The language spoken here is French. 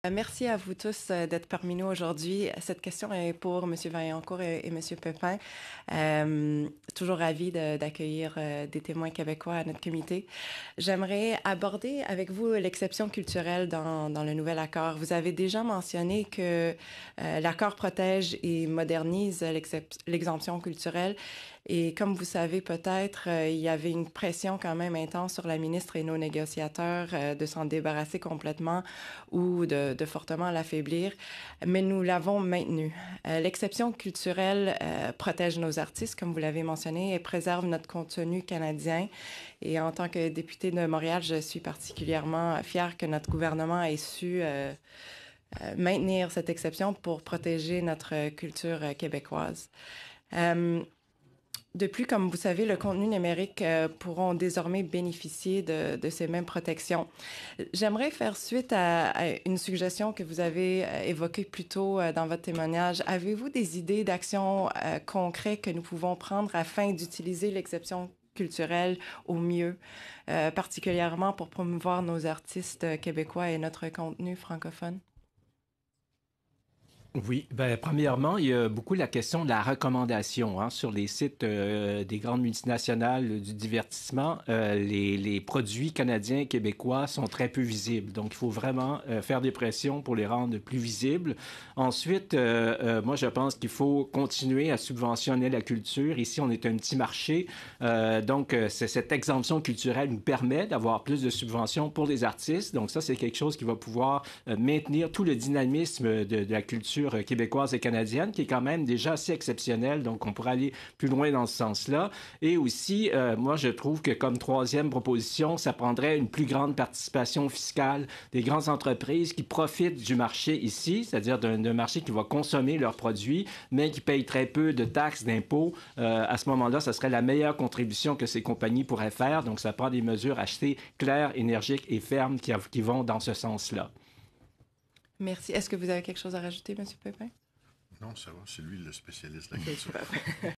Merci à vous tous d'être parmi nous aujourd'hui. Cette question est pour M. Vaillancourt et M. Pépin. Toujours ravi d'accueillir des témoins québécois à notre comité. J'aimerais aborder avec vous l'exception culturelle dans le nouvel accord. Vous avez déjà mentionné que l'accord protège et modernise l'exemption culturelle. Et comme vous savez peut-être, il y avait une pression quand même intense sur la ministre et nos négociateurs de s'en débarrasser complètement ou de fortement l'affaiblir, mais nous l'avons maintenue. L'exception culturelle protège nos artistes, comme vous l'avez mentionné, et préserve notre contenu canadien. Et en tant que députée de Montréal, je suis particulièrement fière que notre gouvernement ait su maintenir cette exception pour protéger notre culture québécoise. De plus, comme vous savez, le contenu numérique pourront désormais bénéficier de ces mêmes protections. J'aimerais faire suite à une suggestion que vous avez évoquée plus tôt dans votre témoignage. Avez-vous des idées d'actions concrètes que nous pouvons prendre afin d'utiliser l'exception culturelle au mieux, particulièrement pour promouvoir nos artistes québécois et notre contenu francophone? Oui, ben, premièrement, il y a beaucoup la question de la recommandation hein, sur les sites des grandes multinationales du divertissement. Les produits canadiens et québécois sont très peu visibles. Donc, il faut vraiment faire des pressions pour les rendre plus visibles. Ensuite, moi, je pense qu'il faut continuer à subventionner la culture. Ici, on est un petit marché. Donc, cette exemption culturelle nous permet d'avoir plus de subventions pour les artistes. Donc, ça, c'est quelque chose qui va pouvoir maintenir tout le dynamisme de la culture québécoise et canadienne, qui est quand même déjà assez exceptionnelle. Donc, on pourrait aller plus loin dans ce sens-là. Et aussi, moi, je trouve que comme troisième proposition, ça prendrait une plus grande participation fiscale des grandes entreprises qui profitent du marché ici, c'est-à-dire d'un marché qui va consommer leurs produits, mais qui paye très peu de taxes, d'impôts. À ce moment-là, ça serait la meilleure contribution que ces compagnies pourraient faire. Donc, ça prend des mesures assez claires, énergiques et fermes qui vont dans ce sens-là. Merci. Est-ce que vous avez quelque chose à rajouter, M. Pépin? Non, ça va, c'est lui le spécialiste de la OK, culture. parfait.